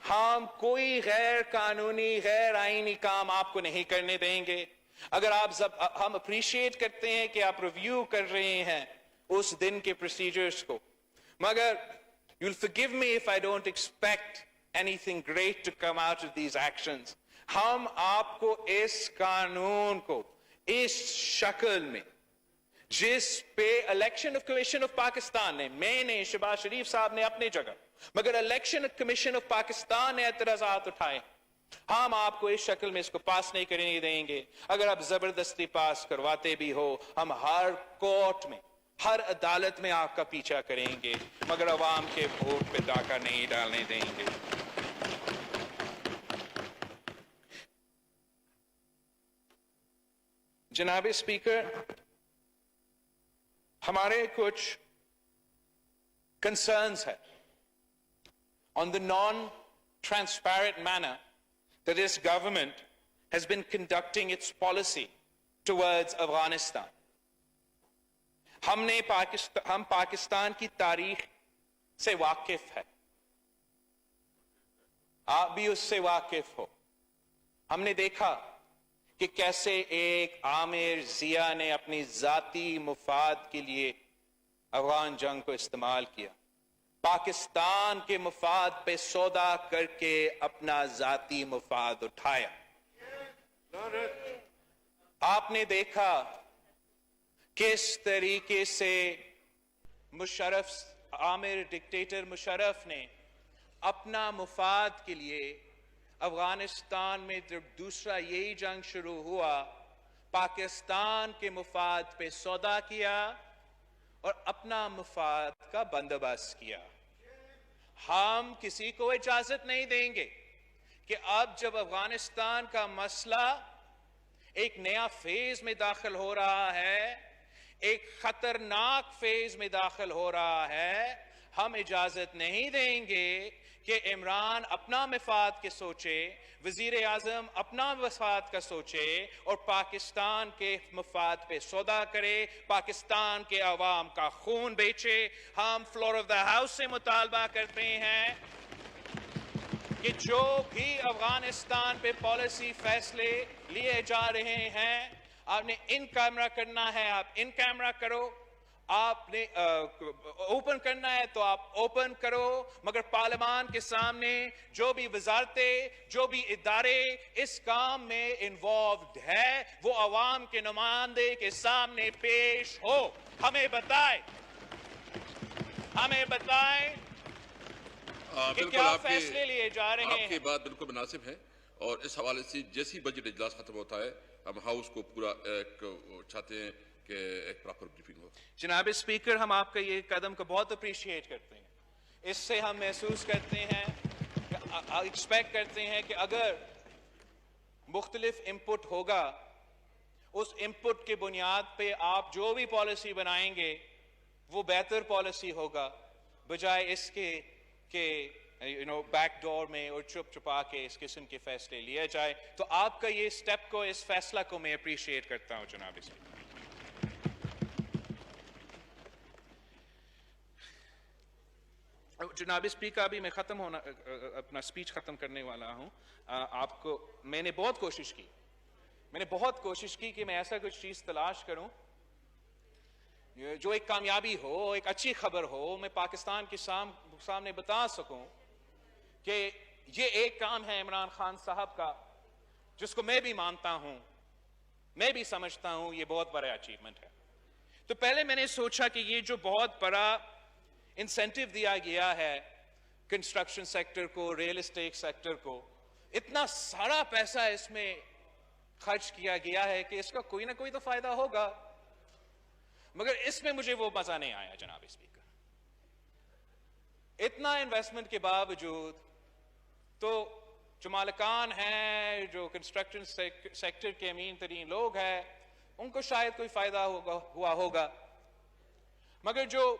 ہم کوئی غیر قانونی غیر آئینی کام آپ کو نہیں کرنے دیں گے۔ اگر ہم اپریشیٹ کرتے ہیں کہ آپ ریویو کر رہے ہیں اس دن کے پروسیجرز کو، مگر you'll forgive me if I don't expect anything great to come out of these actions۔ ہم آپ کو اس قانون کو اس شکل میں، جس پہ الیکشن کمیشن آف پاکستان نے، میں نے، شہباز شریف صاحب نے اپنی جگہ، مگر الیکشن کمیشن آف پاکستان نے اعتراضات اٹھائے، ہم آپ کو اس شکل میں اس کو پاس نہیں کرنے دیں گے۔ اگر آپ زبردستی پاس کرواتے بھی ہو، ہم ہر کورٹ میں، ہر عدالت میں آپ کا پیچھا کریں گے، مگر عوام کے ووٹ پہ ڈاکہ نہیں ڈالنے دیں گے۔ جناب اسپیکر، ہمارے کچھ کنسرنز ہیں on the non-transparent manner that this government has been conducting its policy towards Afghanistan۔ ہم پاکستان کی تاریخ سے واقف ہے، آپ بھی اس سے واقف ہو۔ ہم نے دیکھا کہ کیسے ایک عامر ضیاء نے اپنی ذاتی مفاد کے لیے افغان جنگ کو استعمال کیا، پاکستان کے مفاد پہ سودا کر کے اپنا ذاتی مفاد اٹھایا۔ آپ نے دیکھا کس طریقے سے عامر ڈکٹیٹر مشرف نے اپنا مفاد کے لیے افغانستان میں جب دوسرا یہی جنگ شروع ہوا، پاکستان کے مفاد پہ سودا کیا اور اپنا مفاد کا بندوبست کیا۔ ہم کسی کو اجازت نہیں دیں گے کہ اب جب افغانستان کا مسئلہ ایک نیا فیز میں داخل ہو رہا ہے، ایک خطرناک فیز میں داخل ہو رہا ہے، ہم اجازت نہیں دیں گے کہ عمران اپنا مفاد کے سوچے، وزیر اعظم اپنا مفاد کا سوچے اور پاکستان کے مفاد پہ سودا کرے، پاکستان کے عوام کا خون بیچے۔ ہم فلور آف دا ہاؤس سے مطالبہ کرتے ہیں کہ جو بھی افغانستان پہ پالیسی فیصلے لیے جا رہے ہیں، آپ نے ان کیمرہ کرنا ہے، آپ ان کیمرہ کرو، آپ نے اوپن کرنا ہے تو آپ اوپن کرو، مگر پارلیمان کے سامنے جو بھی وزارتیں، جو بھی ادارے اس کام میں انوالوڈ ہے، وہ عوام کے نمائندے کے سامنے پیش ہو، ہمیں بتائیں کہ بالکل کیا آپ فیصلے لیے جا رہے آپ کی ہیں۔ بات بالکل مناسب ہے، اور اس حوالے سے جیسی بجٹ اجلاس ختم ہوتا ہے ہم ہاؤس کو پورا ایک چاہتے ہیں کہ ایک پراپر بریفنگ ہو۔ جناب اسپیکر، ہم آپ کا یہ قدم کو بہت اپریشیٹ کرتے ہیں۔ اس سے ہم محسوس کرتے ہیں، ایکسپیکٹ کرتے ہیں کہ اگر مختلف انپٹ ہوگا، اس انپٹ کے بنیاد پہ آپ جو بھی پالیسی بنائیں گے وہ بہتر پالیسی ہوگا، بجائے اس کے کہ بیک ڈور میں اور چھپ چھپا کے اس قسم کے فیصلے لیے جائے۔ تو آپ کا یہ سٹیپ کو، اس فیصلہ کو میں اپریشیٹ کرتا ہوں جناب اسپیکر۔ جناب اسپیکر، ابھی میں اپنا سپیچ ختم کرنے والا ہوں۔ آپ کو میں نے بہت کوشش کی کہ میں ایسا کچھ چیز تلاش کروں جو ایک کامیابی ہو، ایک اچھی خبر ہو، میں پاکستان کے سامنے بتا سکوں کہ یہ ایک کام ہے عمران خان صاحب کا جس کو میں بھی مانتا ہوں، میں بھی سمجھتا ہوں یہ بہت بڑا اچیومنٹ ہے۔ تو پہلے میں نے سوچا کہ یہ جو بہت بڑا انسینٹیو دیا گیا ہے کنسٹرکشن سیکٹر کو، ریل اسٹیٹ سیکٹر کو، اتنا سارا پیسہ اس میں خرچ کیا گیا ہے کہ اس کا کوئی نہ کوئی تو فائدہ ہوگا، مگر اس میں مجھے وہ مزہ نہیں آیا جناب اسپیکر۔ اتنا انویسٹمنٹ کے باوجود تو جو مالکان ہیں، جو کنسٹرکشن سیکٹر کے امین ترین لوگ ہیں، ان کو شاید کوئی فائدہ ہوا ہوگا، مگر جو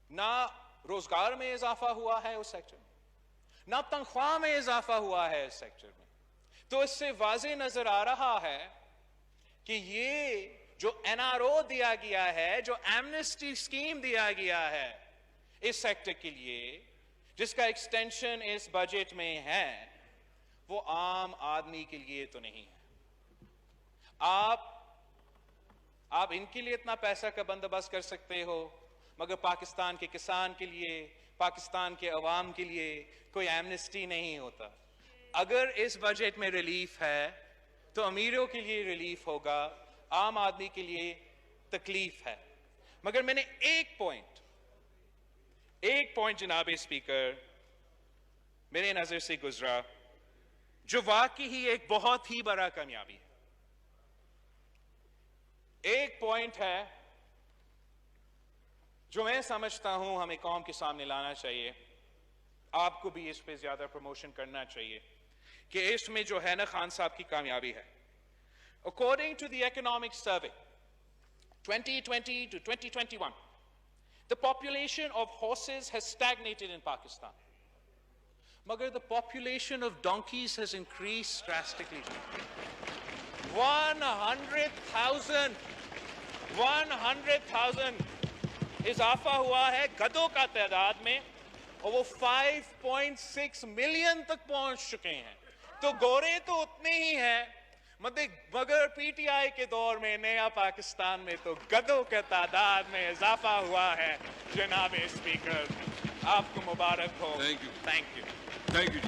نہ روزگار میں اضافہ ہوا ہے اس سیکٹر میں، نہ تنخواہ میں اضافہ ہوا ہے اس سیکٹر میں، تو اس سے واضح نظر آ رہا ہے کہ یہ جو این آر او دیا گیا ہے، جو ایمنسٹی اسکیم دیا گیا ہے اس سیکٹر کے لیے، جس کا ایکسٹینشن اس بجٹ میں ہے، وہ عام آدمی کے لیے تو نہیں ہے۔ آپ ان کے لیے اتنا پیسہ کا بندوبست کر سکتے ہو، مگر پاکستان کے کسان کے لیے، پاکستان کے عوام کے لیے کوئی ایمنسٹی نہیں ہوتا۔ اگر اس بجٹ میں ریلیف ہے تو امیروں کے لیے ریلیف ہوگا، عام آدمی کے لیے تکلیف ہے۔ مگر میں نے ایک پوائنٹ جناب اسپیکر میرے نظر سے گزرا جو واقعی ہی ایک بہت ہی بڑا کامیابی ہے۔ ایک پوائنٹ ہے جو میں سمجھتا ہوں ہمیں قوم کے سامنے لانا چاہیے، آپ کو بھی اس پہ زیادہ پروموشن کرنا چاہیے، کہ اس میں جو ہے نا خان صاحب کی کامیابی ہے۔ According to the Economic Survey 2020 to 2021, the population of horses has stagnated in Pakistan. Magar the population of donkeys has increased drastically. 100,000 اضافہ ہوا ہے گدھوں کا تعداد میں، اور وہ 5.6 ملین تک پہنچ چکے ہیں۔ تو گورے تو اتنے ہی ہیں، مگر پی ٹی آئی کے دور میں نیا پاکستان میں تو گدھوں کے تعداد میں اضافہ ہوا ہے۔ جناب اسپیکر، آپ کو مبارک ہو۔ Thank you thank you. Thank you G.